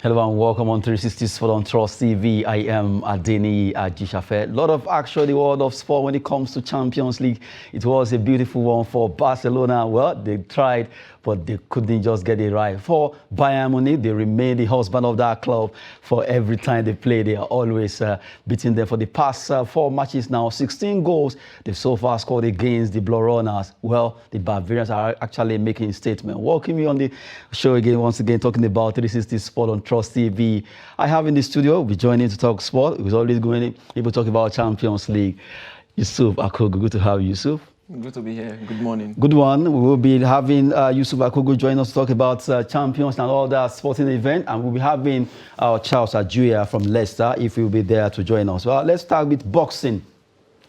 Hello and welcome on 360 Sport on Trust TV. I am Adeni Ajishafe. A lot of action in the world of sport when it comes to Champions League. It was a beautiful one for Barcelona. Well, they tried, but they couldn't just get it right. For Bayern Munich, they remain the husband of that club. For every time they play, they are always beating them. For the past 4 matches now, 16 goals they've so far scored against the Blaugranas. Well, the Bavarians are actually making a statement. Welcome you on the show again, once again, talking about 360 Sport on Trust TV. I have in the studio, we'll be joining to talk sport. We're always going to talk about Champions League. Yusuf Akogo, good to have you, Yusuf. Good to be here. Good morning. Good one. We will be having Yusuf Akogo join us to talk about champions and all that sporting event. And we'll be having Charles Ajuya from Leicester, if he'll be there to join us. Well, let's start with boxing.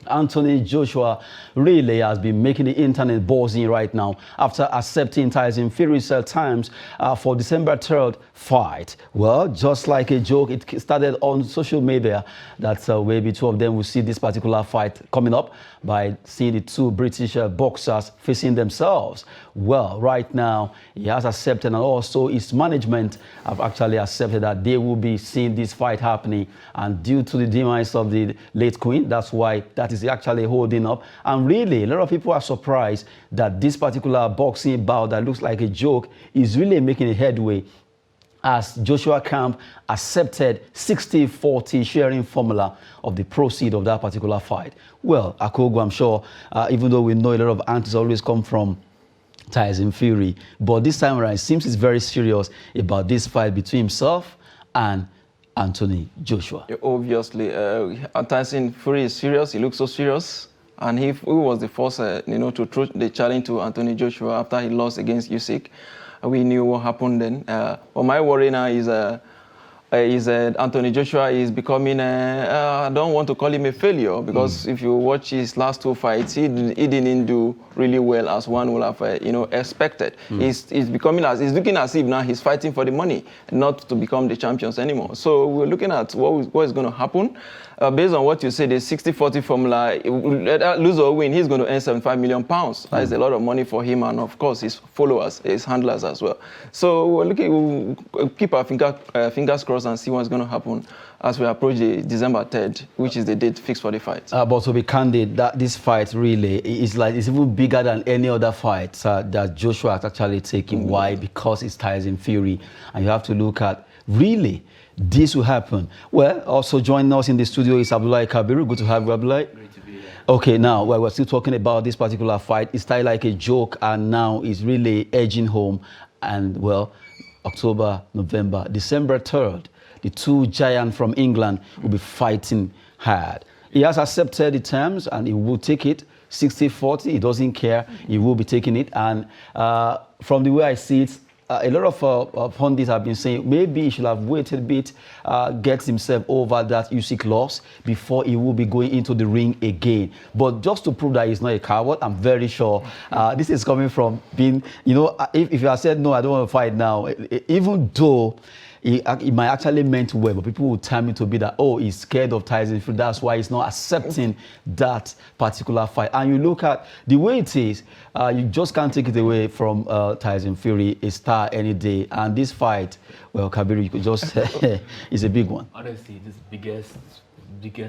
Anthony Joshua really has been making the internet buzzing right now after accepting Tyson Fury's terms for December 3rd fight. Well, just like a joke, it started on social media that maybe two of them will see this particular fight coming up by seeing the two British boxers facing themselves. Well, right now, he has accepted, and also his management have actually accepted that they will be seeing this fight happening. And due to the demise of the late Queen, that's why that is actually holding up. And really, a lot of people are surprised that this particular boxing bout that looks like a joke is really making a headway, as Joshua Camp accepted 60-40 sharing formula of the proceed of that particular fight. Well, Akogo, I'm sure, even though we know a lot of antis always come from Tyson Fury, but this time around, it seems he's very serious about this fight between himself and Anthony Joshua. Obviously, Tyson Fury is serious. He looks so serious. And he was the first, to throw the challenge to Anthony Joshua after he lost against Usyk. We knew what happened then. But my worry now is Anthony Joshua is becoming, I don't want to call him a failure, because if you watch his last 2 fights, he didn't do really well as one would have expected. He's looking as if now he's fighting for the money, not to become the champions anymore. So we're looking at what is going to happen. Based on what you say, the 60-40 formula, lose or win, he's going to earn £75 million. That is a lot of money for him, and of course his followers, his handlers as well. So we'll keep our fingers crossed and see what's going to happen as we approach the December 3rd, which is the date fixed for the fight. But to be candid, this fight really is it's even bigger than any other fight that Joshua has actually taken. Why? Because it's Tyson Fury, and you have to look at really this will happen. Well, also joining us in the studio is Abdullahi Kabiru. Good to have you, Abdullahi. Great to be here. Okay, now we're still talking about this particular fight. It started like a joke, and now it's really edging home. And well, October, November, December 3rd, the two giants from England will be fighting hard. He has accepted the terms, and he will take it 60-40. He doesn't care. He will be taking it. And from the way I see it, a lot of pundits have been saying maybe he should have waited a bit, get himself over that Usyk loss before he will be going into the ring again. But just to prove that he's not a coward, I'm very sure this is coming from being, if you had said, no, I don't want to fight now, even though he might actually meant well, but people will tell me to be that, oh, he's scared of Tyson Fury. That's why he's not accepting that particular fight. And you look at the way it is, you just can't take it away from Tyson Fury, a star any day. And this fight, well, Kabiru, you could just is a big one. Honestly, this biggest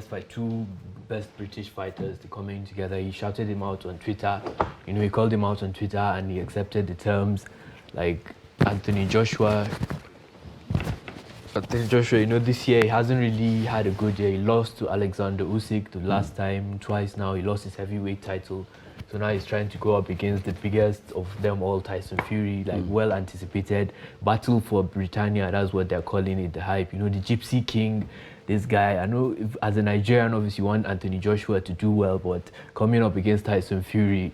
fight, two best British fighters coming together. He shouted him out on Twitter. He called him out on Twitter, and he accepted the terms. Like Anthony Joshua, this year he hasn't really had a good year. He lost to Alexander Usyk the last time, twice now. He lost his heavyweight title. So now he's trying to go up against the biggest of them all, Tyson Fury, well anticipated battle for Britannia. That's what they're calling it, the hype. The Gypsy King, this guy. I know as a Nigerian, obviously you want Anthony Joshua to do well, but coming up against Tyson Fury,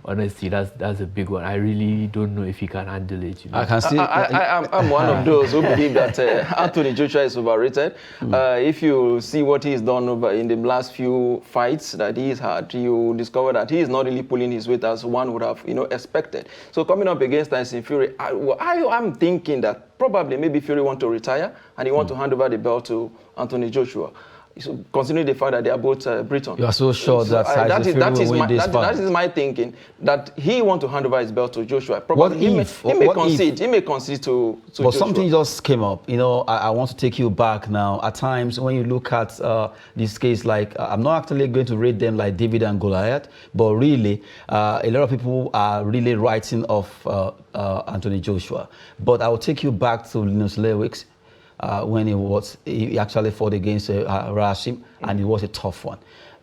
honestly, that's a big one. I really don't know if he can handle it. I can see. I'm one of those who believe that Anthony Joshua is overrated. If you see what he's done in the last few fights that he's had, you discover that he is not really pulling his weight as one would have, expected. So coming up against Tyson Fury, I'm thinking that probably maybe Fury want to retire and he want to hand over the belt to Anthony Joshua. considering the fact that they are both Briton. You are so sure that Tyson Fury will win this fight? That is my thinking, that he want to hand over his belt to Joshua. Probably he may concede to But Joshua. something just came up. I want to take you back now. At times, when you look at this case, like, I'm not actually going to rate them like David and Goliath, but really, a lot of people are really writing off Anthony Joshua. But I will take you back to Linus Lewis. When he actually fought against Rashim, and it was a tough one.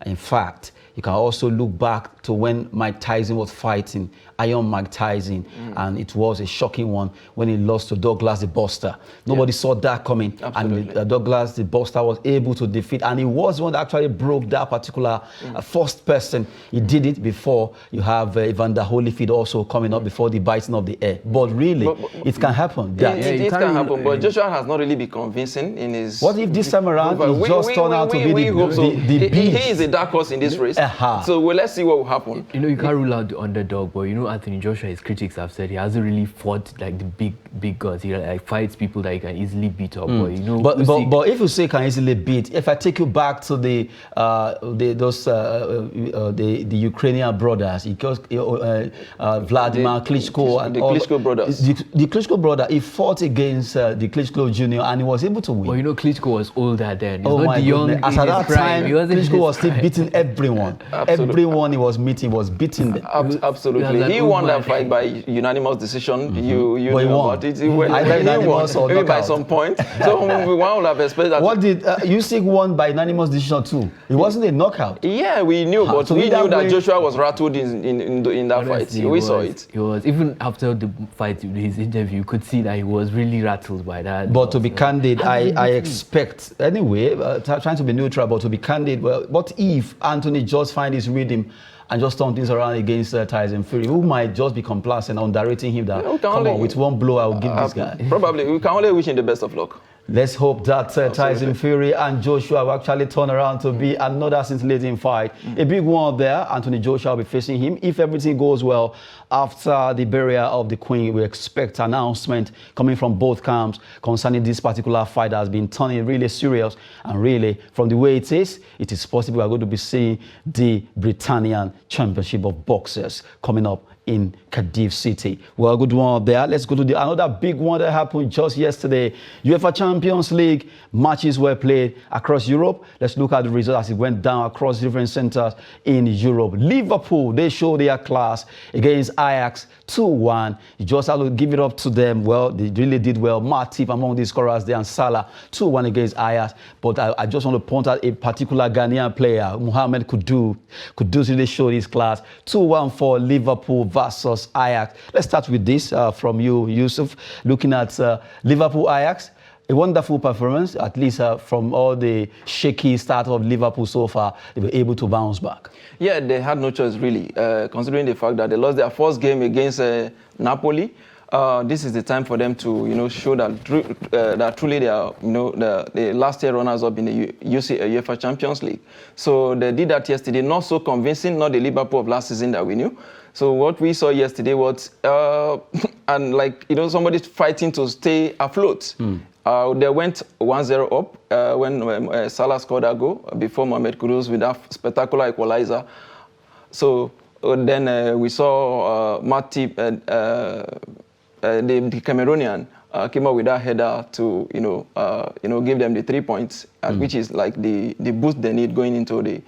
In fact, you can also look back to when Mike Tyson was fighting Iron Mike Tyson, and it was a shocking one when he lost to Douglas the Buster. Nobody saw that coming. Absolutely. And Douglas the Buster was able to defeat, and he was one that actually broke that particular first person. He did it before. You have Evander Holyfield also coming up before the biting of the air. But really, it can happen. It can happen, but Joshua has not really been convincing in his... What if this time around he just turned out to be the beast? He is a dark horse in this race. So let's see what will happen. You can't rule out the underdog, but Anthony Joshua, his critics have said he hasn't really fought like the big guns. He fights people that he can easily beat up. But if you say can easily beat, if I take you back to the Ukrainian brothers, because Vladimir Klitschko and the Klitschko brothers, the Klitschko brother, he fought against the Klitschko Jr. and he was able to win. Well, Klitschko was older then. He's not young. As at that time, Klitschko was still beating everyone. Everyone he was meeting was beating them. Absolutely. He won that fight by unanimous decision. You know about it. He won maybe by some point. So one would have expected that. What did Usyk won by unanimous decision too? It wasn't a knockout. Yeah, we knew, but we knew that Joshua was rattled in that fight. We saw it. He was, even after the fight, his interview, you could see that he was really rattled by that. But to be candid, I expect anyway, trying to be neutral, but to be candid, well, what if Anthony just find his rhythm and just turn things around against Tyson Fury, who might just be complacent, underrating him that, with one blow, I will give this guy. Probably. We can only wish him the best of luck. Let's hope that Tyson Fury and Joshua will actually turn around to be another scintillating fight. A big one there. Anthony Joshua will be facing him. If everything goes well, after the burial of the Queen, we expect an announcement coming from both camps concerning this particular fight that has been turning really serious. And really, from the way it is possible we are going to be seeing the Britannian Championship of Boxers coming up in Cardiff City. Well, good one there. Let's go to another big one that happened just yesterday. UEFA Champions League matches were played across Europe. Let's look at the results as it went down across different centers in Europe. Liverpool, they showed their class against Ajax 2-1. You just have to give it up to them. Well, they really did well. Matip among the scorers there and Salah 2-1 against Ajax. But I just want to point out a particular Ghanaian player, Mohamed Kudus really showed his class. 2-1 for Liverpool versus Ajax. Let's start with this from you, Yusuf. Looking at Liverpool Ajax, a wonderful performance, at least from all the shaky start of Liverpool so far. They were able to bounce back. Yeah, they had no choice really, considering the fact that they lost their first game against Napoli. This is the time for them to, show that truly they are, the last year runners-up in the UEFA Champions League. So they did that yesterday. Not so convincing, not the Liverpool of last season that we knew. So what we saw yesterday was, somebody's fighting to stay afloat. They went 1-0 up when Salah scored a goal before Mohamed Kudus with that spectacular equalizer. So then we saw Matip, the Cameroonian, came up with that header to give them the 3 points, which is like the boost they need going into the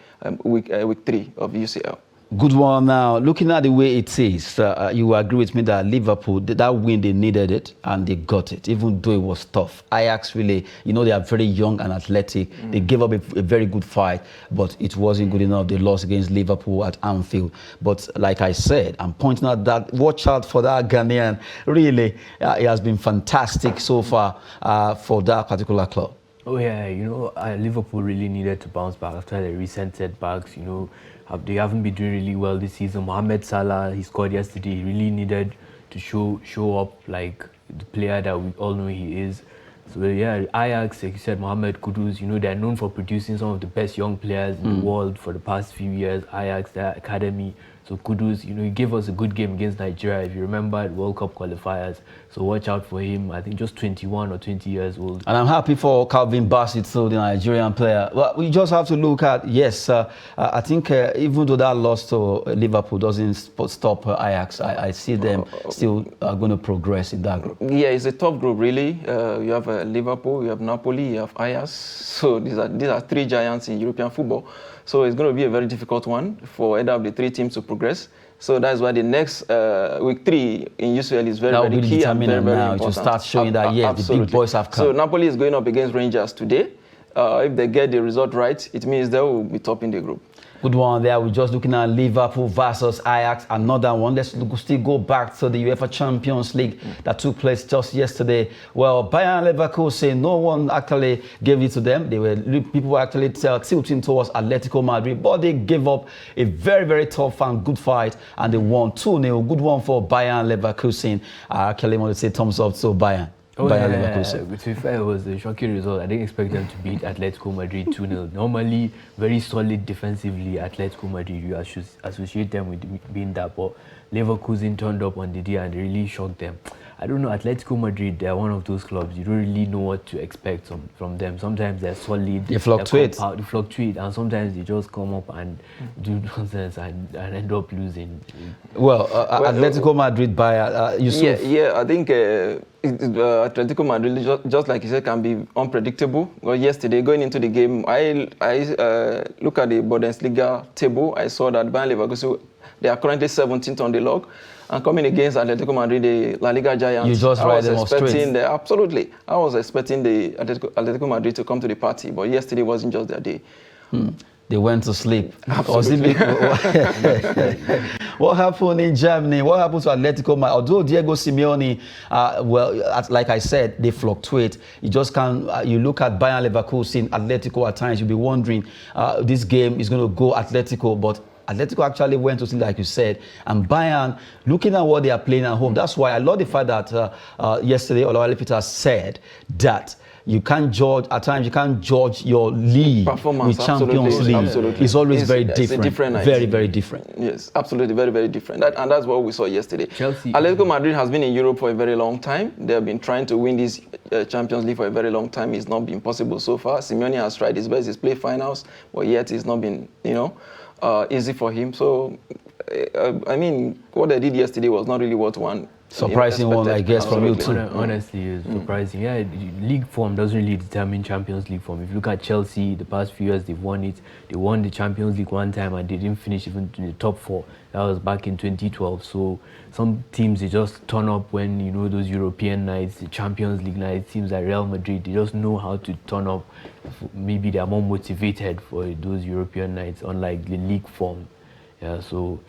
week 3 of UCL. Good one now. Looking at the way it is, you agree with me that Liverpool, that win, they needed it and they got it, even though it was tough. Ajax really, they are very young and athletic. They gave up a very good fight, but it wasn't good enough. They lost against Liverpool at Anfield. But like I said, I'm pointing out that watch out for that Ghanaian. Really, it has been fantastic so far for that particular club. Oh yeah, Liverpool really needed to bounce back after the recent setbacks. They haven't been doing really well this season. Mohamed Salah, he scored yesterday. He really needed to show up like the player that we all know he is. So yeah, Ajax, like you said, Mohamed Kudus, they're known for producing some of the best young players in the world for the past few years. Ajax, their academy. So kudos, he gave us a good game against Nigeria, if you remember, at World Cup qualifiers. So watch out for him. I think just 21 or 20 years old. And I'm happy for Calvin Bassett, so the Nigerian player. Well, we just have to look at, yes, I think even though that loss to Liverpool doesn't stop Ajax, I see them still going to progress in that group. Yeah, it's a tough group, really. You have Liverpool, you have Napoli, you have Ajax. So these are three giants in European football. So it's going to be a very difficult one for either of the three teams to progress. So that's why the next week 3 in UCL is very, very key and very, very important. To start showing that, yes, the big boys have come. So Napoli is going up against Rangers today. If they get the result right, it means they will be top in the group. Good one there. We're just looking at Liverpool versus Ajax. Another one. Let's still go back to the UEFA Champions League that took place just yesterday. Well, Bayern Leverkusen, no one actually gave it to them. People were actually tilting towards Atletico Madrid, but they gave up a very, very tough and good fight, and they won 2-0. Good one for Bayern Leverkusen. I actually want to say thumbs up to Bayern. To be fair, it was a shocking result. I didn't expect them to beat Atletico Madrid 2-0. Normally, very solid defensively, Atletico Madrid, you associate them with being that, but Leverkusen turned up on the day and really shocked them. I don't know, Atletico Madrid, they're one of those clubs, you don't really know what to expect from them. Sometimes they're solid. They fluctuate. They fluctuate, and sometimes they just come up and do nonsense and end up losing. Well, Atletico Madrid, Bayern, Yusuf. Yeah, I think Atletico Madrid, just like you said, can be unpredictable. Well, yesterday, going into the game, I look at the Bundesliga table. I saw that Bayern Leverkusen, they are currently 17th on the log. And coming against Atletico Madrid, the La Liga giants, you just ride them off straight. Absolutely. I was expecting the Atletico Madrid to come to the party, but yesterday wasn't just their day. They went to sleep. Absolutely. What happened in Germany? What happened to Atletico Madrid? Although Diego Simeone, like I said, they fluctuate. You just can't. You look at Bayern Leverkusen, Atletico at times, you'll be wondering, this game is going to go Atletico, but Atletico actually went to sleep, like you said, and Bayern, looking at what they are playing at home. That's why I love the fact that yesterday, Olawale Peter said that you can't judge, at times you can't judge your league performance with Champions League. Absolutely. It's always very different. It's a different night. Very, very different. Yes, absolutely, very, very different. And that's what we saw yesterday. Chelsea. Atletico Madrid has been in Europe for a very long time. They have been trying to win this Champions League for a very long time. It's not been possible so far. Simeone has tried his best. He's played finals, but yet it's not been, easy for him. So, I mean, what they did yesterday was not really what one surprising one, I guess, from you too. Honestly, it's surprising. Yeah, league form doesn't really determine Champions League form. If you look at Chelsea, the past few years they've won it. They won the Champions League one time and they didn't finish even in the top 4. That was back in 2012. So some teams, they just turn up when, those European nights, the Champions League nights. Teams like Real Madrid, they just know how to turn up. Maybe they are more motivated for those European nights, unlike the league form. Yeah, so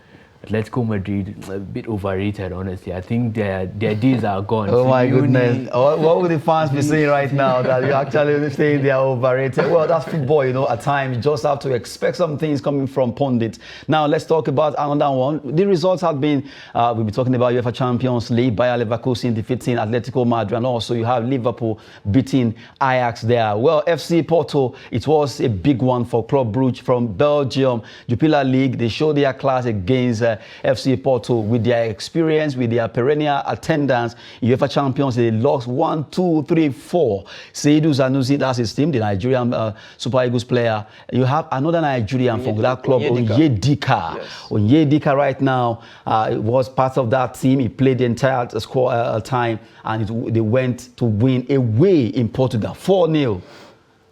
Atletico Madrid, a bit overrated, honestly. I think their days are gone. Oh my goodness. What would the fans be saying right now that you actually saying they are overrated? Well, that's football, at times you just have to expect some things coming from pundits. Now, let's talk about another one. The results have been, we'll be talking about UEFA Champions League, Bayer Leverkusen defeating Atletico Madrid, and also you have Liverpool beating Ajax there. Well, FC Porto, it was a big one for Club Brugge from Belgium. Jupiler League, they showed their class against FC Porto with their experience, with their perennial attendance. UEFA Champions, they lost 1, 2, 3, 4. Seydou Sanusi, that's his team, the Nigerian Super Eagles player. You have another Nigerian from that club, Onyedika. Yes. Onyedika right now was part of that team. He played the entire time, and they went to win away in Portugal, 4-0.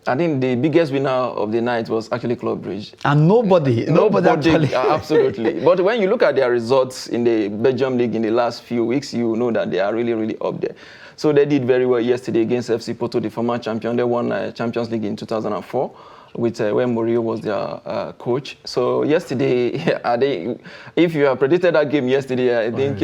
I think the biggest winner of the night was actually Club Brugge. And nobody actually. Absolutely. But when you look at their results in the Belgium League in the last few weeks, you know that they are really, really up there. So they did very well yesterday against FC Porto, the former champion. They won Champions League in 2004. With where Mourinho was their coach. So yesterday, if you have predicted that game yesterday, I think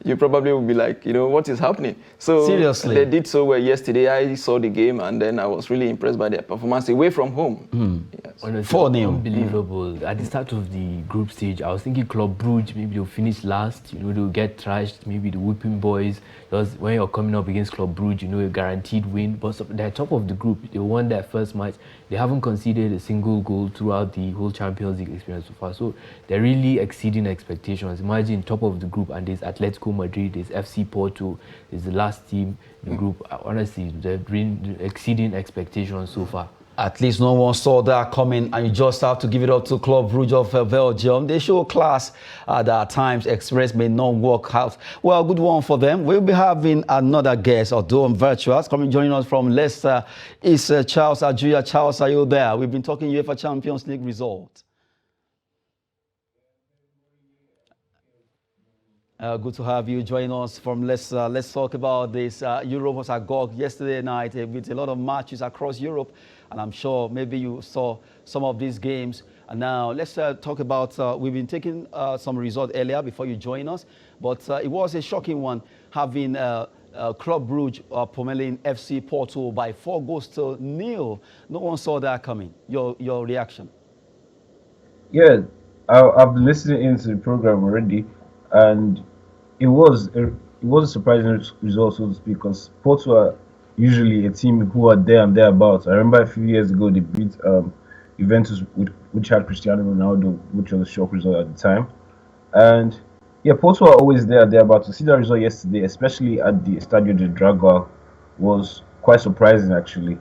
you probably would be like, what is happening? So seriously, they did so well yesterday. I saw the game and then I was really impressed by their performance away from home. Yes. Honestly, 4-0. Unbelievable. At the start of the group stage, I was thinking Club Brugge, maybe they'll finish last, they'll get trashed, maybe the Whipping Boys. Because when you're coming up against Club Brugge, a guaranteed win. But they're top of the group. They won their first match. they haven't conceded a single goal throughout the whole Champions League experience so far. So they're really exceeding expectations. Imagine top of the group, and there's Atletico Madrid, there's FC Porto, is the last team in the group. Honestly, they're really exceeding expectations so far. At least no one saw that coming, and you just have to give it up to Club Brugge of Belgium. They show class that at times Express may not work out. Well, good one for them. We'll be having another guest, although on virtuals, joining us from Leicester is Charles Ajuya. Charles, are you there? We've been talking UEFA Champions League result. Good to have you join us from Leicester. Let's talk about this. Europe was agog yesterday night with a lot of matches across Europe. And I'm sure maybe you saw some of these games. And now let's talk about, we've been taking some results earlier before you join us. But it was a shocking one, having Club Brugge pummeling FC Porto by 4-0. No one saw that coming. Your reaction? Yeah, I've been listening into the program already, and it was a surprising result, so to speak, because Porto are usually a team who are there and thereabouts. I remember a few years ago they beat Juventus, which had Cristiano Ronaldo, which was a shock result at the time. And yeah, Porto are always there and thereabouts. To see that result yesterday, especially at the Stadio de Dragao, was quite surprising actually.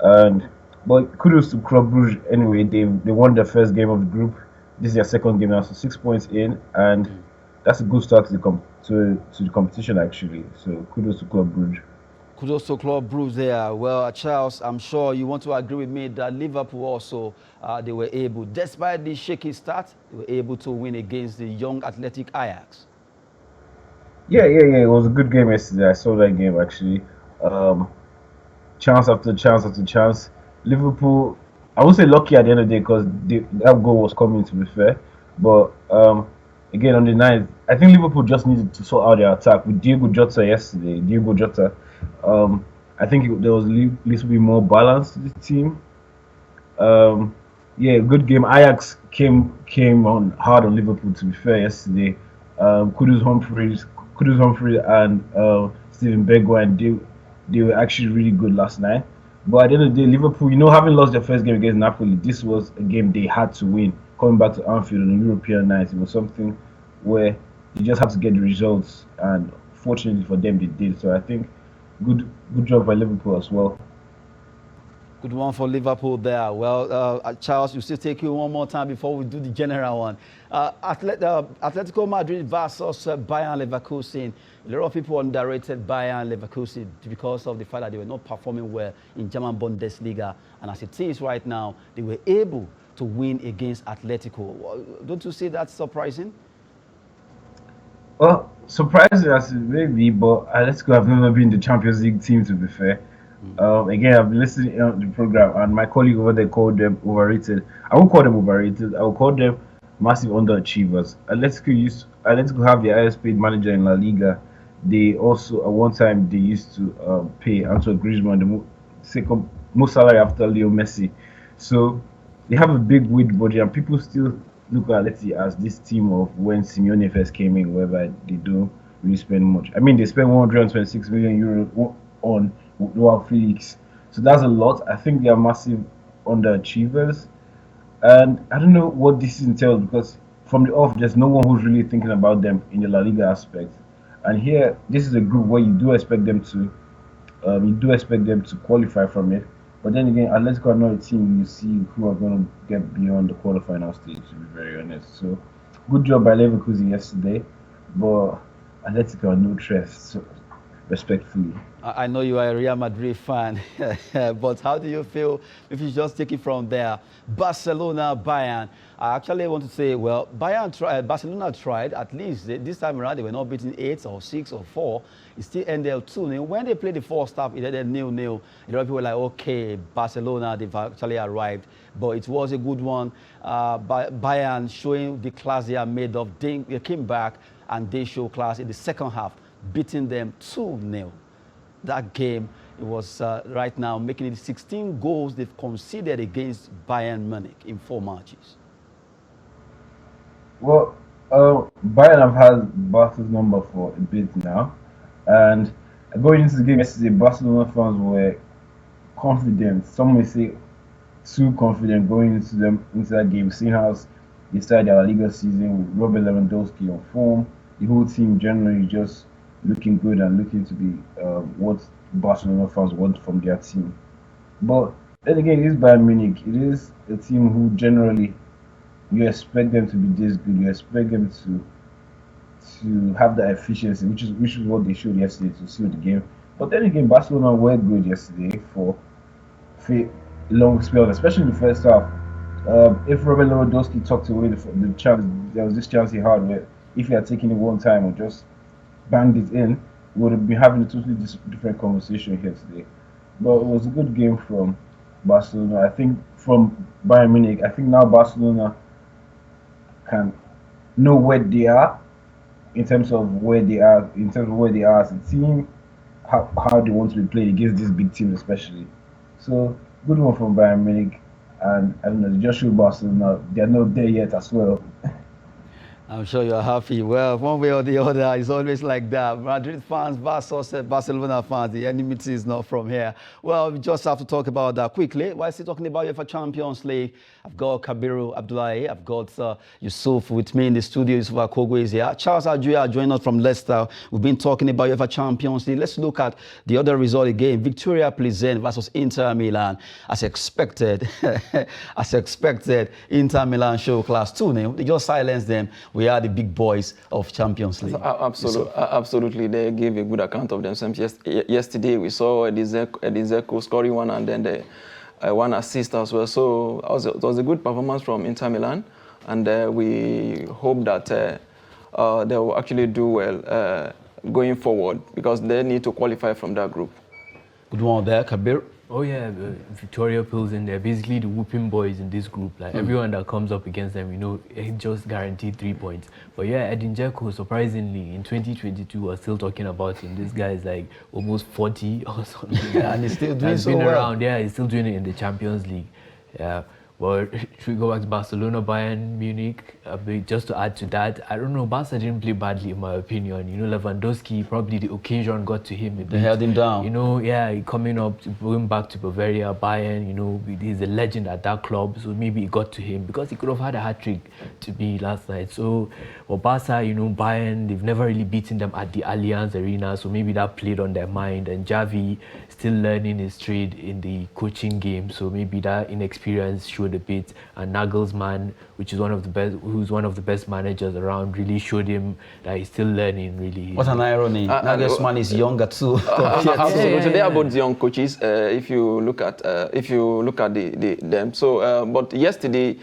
But kudos to Club Brugge anyway. They won their first game of the group. This is their second game now, so 6 points in, and that's a good start to the competition actually. So kudos to Club Brugge. Kudos to Club Brugge there. Well, Charles, I'm sure you want to agree with me that Liverpool also, they were able, despite the shaky start, they were able to win against the young athletic Ajax. Yeah. It was a good game yesterday. I saw that game actually. Chance after chance after chance. Liverpool, I would say lucky at the end of the day because that goal was coming, to be fair. But again, on the 9th, I think Liverpool just needed to sort out their attack with Diego Jota yesterday. I think there was a little bit more balance to the team. Yeah, good game. Ajax came on hard on Liverpool, to be fair, yesterday. Kudus Humphrey and Steven Bergwijn, they were actually really good last night. But at the end of the day, Liverpool, having lost their first game against Napoli, this was a game they had to win. Coming back to Anfield on a European night, it was something where you just have to get the results, and fortunately for them, they did. So I think good job by Liverpool as well. Good one for Liverpool there. Well, Charles, you still take you one more time before we do the general one. Atletico Madrid versus Bayern Leverkusen. A lot of people underrated Bayern Leverkusen because of the fact that they were not performing well in German Bundesliga. And as it is right now, they were able to win against Atletico. Don't you see that surprising? Well, surprising as it may be, but Atletico have never been the Champions League team, to be fair. Again, I've been listening to the program, and my colleague over there called them overrated. I won't call them overrated. I will call them massive underachievers. Atletico have the highest paid manager in La Liga. They also, at one time, they used to pay Antoine Griezmann the second most salary after Leo Messi. So they have a big wage budget, and people still look at Atleti as this team of when Simeone first came in, whereby they don't really spend much. I mean, they spent 126 million euros on Joao Felix, so that's a lot. I think they are massive underachievers, and I don't know what this entails because from the off, there's no one who's really thinking about them in the La Liga aspect. And here, this is a group where you do expect them to qualify from it. But then again, Atletico are not a team you see who are going to get beyond the quarterfinal stage, to be very honest. So, good job by Leverkusen yesterday, but Atletico are no threat, so respectfully. I know you are a Real Madrid fan, but how do you feel if you just take it from there? Barcelona, Bayern. I actually want to say, well, Barcelona tried, at least this time around, they were not beating 8 or 6 or 4. It still ended 2-0. When they played the first half, it ended 0-0. A lot of people were like, okay, Barcelona, they've actually arrived. But it was a good one. Bayern showing the class they are made of. They came back and they show class in the second half, beating them 2-0. That game, it was right now making it 16 goals they've conceded against Bayern Munich in 4 matches. Well, Bayern have had Barca's number for a bit now, and going into the game yesterday, Barcelona fans were confident. Some may say too confident going into that game, seeing how they started their La Liga season with Robert Lewandowski on form. The whole team generally just looking good and looking to be what Barcelona fans want from their team. But then again, it is Bayern Munich. It is a team who generally you expect them to be this good. You expect them to have that efficiency, which is what they showed yesterday to seal the game. But then again, Barcelona were good yesterday for long spells, especially in the first half. If Robert Lewandowski tucked away the chance, there was this chance he had where if he had taken it one time or just banged it in, we would have been having a totally different conversation here today. But it was a good game from Barcelona. I think from Bayern Munich, I think now Barcelona can know where they are in terms of where they are as a team, how they want to be played against this big team especially. So good one from Bayern Munich, and I don't know, they just showed Barcelona they're not there yet as well. I'm sure you're happy. Well, one way or the other, it's always like that. Madrid fans versus Barcelona fans, the enmity is not from here. Well, we just have to talk about that quickly. While still talking about UEFA Champions League, I've got Kabiru Abdullahi, I've got Yusuf with me in the studio. Yusuf Akogo is here. Charles Ajuya joined us from Leicester. We've been talking about UEFA Champions League. Let's look at the other result again. Victoria Plzen versus Inter Milan. As expected, Inter Milan show class 2-0. They just silenced them. We are the big boys of Champions League. Absolutely, they gave a good account of themselves. Yesterday, we saw Dzeko scoring one and then one assist as well. So it was a good performance from Inter Milan, and we hope that they will actually do well going forward because they need to qualify from that group. Good one there, Kabir. Oh yeah, Victoria Pilsen, they're basically the whooping boys in this group. Like everyone that comes up against them, it just guaranteed 3 points. But yeah, Edin Dzeko, surprisingly, in 2022, we're still talking about him. This guy is like almost 40 or something. And he's still doing so been well. around, yeah, he's still doing it in the Champions League. Yeah. But should we go back to Barcelona, Bayern Munich? Just to add to that, I don't know, Barca didn't play badly in my opinion. Lewandowski, probably the occasion got to him. They held him down. Coming up, going back to Bavaria, Bayern, he's a legend at that club, so maybe it got to him because he could have had a hat-trick to be last night. So, Barca, Bayern, they've never really beaten them at the Allianz Arena, so maybe that played on their mind. And Xavi still learning his trade in the coaching game, so maybe that inexperience showed a bit. And Nagelsmann, who's one of the best managers around, really showed him that he's still learning. Really, what an irony! Nagelsmann is younger too. Absolutely, they are both young coaches. If you look at them. So, but yesterday.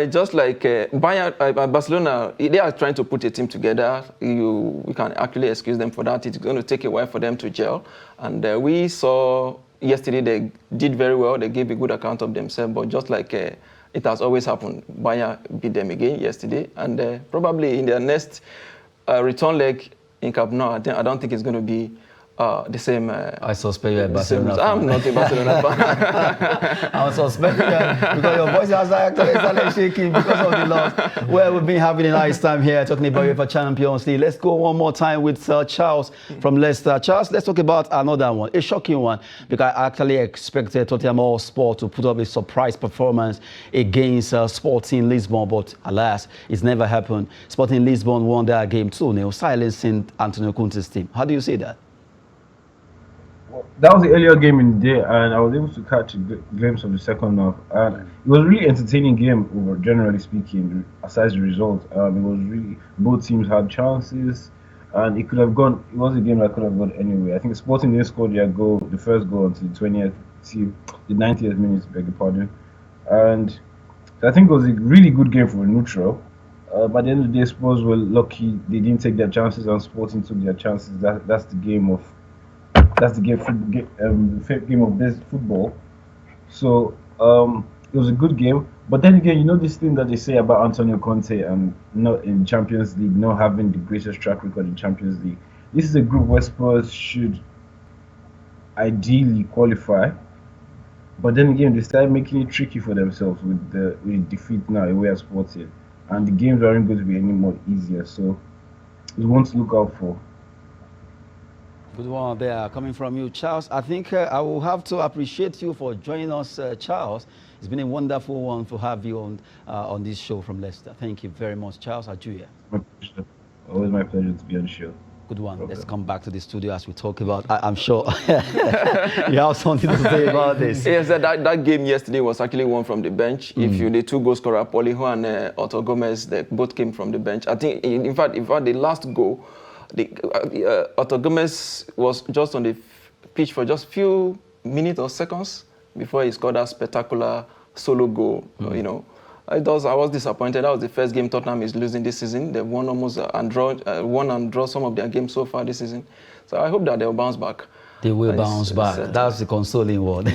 Just like Bayern, Barcelona, they are trying to put a team together. We can actually excuse them for that. It's going to take a while for them to gel. And we saw yesterday they did very well. They gave a good account of themselves. But just like it has always happened, Bayern beat them again yesterday. And probably in their next return leg in Camp Nou, I don't think it's going to be the same. I suspect you're a Barcelona fan. I'm not a Barcelona fan. I was suspecting that because your voice has actually started shaking because of the loss. Well, we've been having a nice time here talking about UEFA Champions League. Let's go one more time with Charles from Leicester. Charles, let's talk about another one, a shocking one, because I actually expected Tottenham Hotspur to put up a surprise performance against Sporting Lisbon, but alas, it's never happened. Sporting Lisbon won their game 2-0, silencing Antonio Conte's team. How do you see that? That was the earlier game in the day, and I was able to catch a glimpse of the second half. And it was a really entertaining game, generally speaking, aside the result. It was really, both teams had chances, and it could have gone. It was a game that could have gone anyway. I think Sporting didn't score their goal, the first goal, until the 90th minute, beg your pardon. And I think it was a really good game for a neutral. By the end of the day, Spurs were lucky; they didn't take their chances, and Sporting took their chances. That's the game of. That's the game of this football. So it was a good game. But then again, this thing that they say about Antonio Conte and not in Champions League, not having the greatest track record in Champions League. This is a group where Spurs should ideally qualify. But then again, they started making it tricky for themselves with the defeat now away at Sporting, and the games aren't going to be any more easier. So it's one to look out for. Good one there coming from you, Charles. I think I will have to appreciate you for joining us, Charles. It's been a wonderful one to have you on this show from Leicester. Thank you very much, Charles Ajuya. My pleasure. Always my pleasure to be on the show. Good one. Let's come back to the studio as we talk about. I'm sure you have something to say about this. Yes, that game yesterday was actually one from the bench. If you the two goal scorer, Poliho and Otto Gomez, they both came from the bench. I think, in fact, the last goal, Otto Gomez was just on the pitch for just few minutes or seconds before he scored that spectacular solo goal. You know, I was disappointed. That was the first game Tottenham is losing this season. They've won won and draw some of their games so far this season. So I hope that they'll bounce back. They will bounce back. That's the consoling word.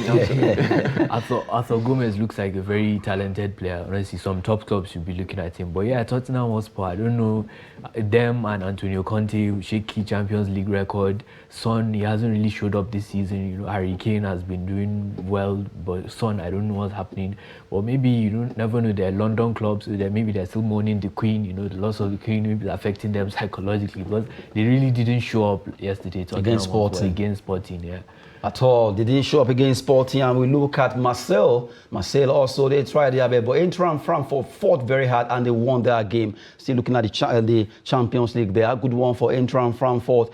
Arthur Gomez looks like a very talented player. Honestly, some top clubs should be looking at him. But yeah, Tottenham Hotspur, I don't know, them and Antonio Conte, shaky Champions League record. Son, he hasn't really showed up this season. You know, Harry Kane has been doing well, but Son, I don't know what's happening. Or maybe you don't never know. They're London clubs, so maybe they're still mourning the Queen. You know, the loss of the Queen maybe affecting them psychologically, because they really didn't show up yesterday. Against Sporting. Yeah. At all. They didn't show up against Sporting, and we look at Marseille. Marseille also, they tried their best, but Eintracht Frankfurt fought very hard and they won their game. Still looking at the Champions League there. Good one for Eintracht Frankfurt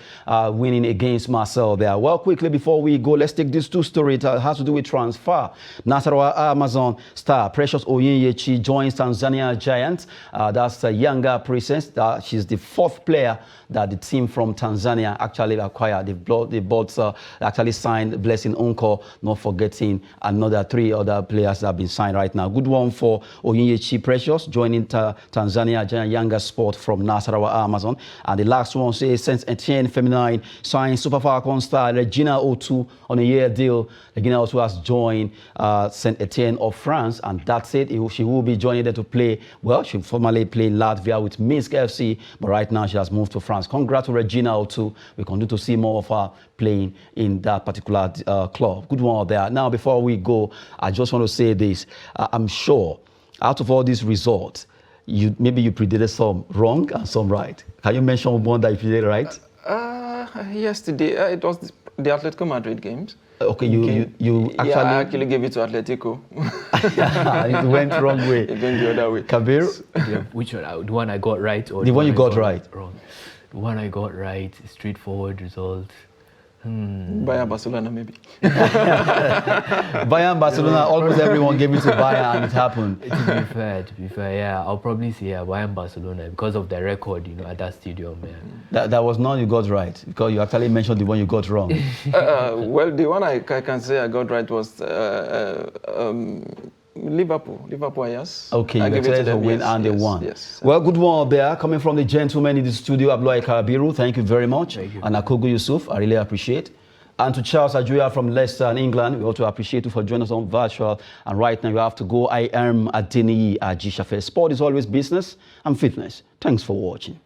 winning against Marseille there. Well, quickly before we go, let's take these two stories. It has to do with transfer. Nasarawa Amazon star Precious Oyinyechi joins Tanzania Giants. That's a younger princess. She's the fourth player that the team from Tanzania actually acquired. They both actually signed Blessing Unko, not forgetting another 3 other players that have been signed right now. Good one for Oyinyechi Precious joining Tanzania Giant younger sport from Nasarawa Amazon. And the last one says Saint Etienne Feminine signed Super Falcons star Regina Otu on a year deal. Regina Otu has joined Saint Etienne of France, and that's it. She will be joining them to play. Well, she formerly played Latvia with Minsk FC, but right now she has moved to France. Congrats to Regina Otu. We continue to see more of her playing in that particular club. Good one there. Now, before we go, I just want to say this. I'm sure out of all these results, maybe you predicted some wrong and some right. Can you mention one that you predicted right? Yesterday, it was the Atletico Madrid games. Okay, you actually... Yeah, I actually gave it to Atletico. It went wrong way. It went the other way. Kabir? Which one? The one I got right? Or the one you got right? Wrong. The one I got right, straightforward result. Bayern Barcelona, maybe. Bayern Barcelona, almost everyone gave it to Bayern and it happened. To be fair, yeah, I'll probably say Bayern Barcelona because of the record, at that stadium, man. That was none you got right, because you actually mentioned the one you got wrong. Well, the one I can say I got right was Liverpool, yes. Okay, you expected to win and they won. Yes. Well, good one there. Coming from the gentleman in the studio, Abdullahi Karabiru, thank you very much. Thank you. And Akogo Yusuf, I really appreciate. And to Charles Ajuya from Leicester in England, we also appreciate you for joining us on virtual. And right now you have to go. I am Adeniyi Ajishafe. Sport is always business and fitness. Thanks for watching.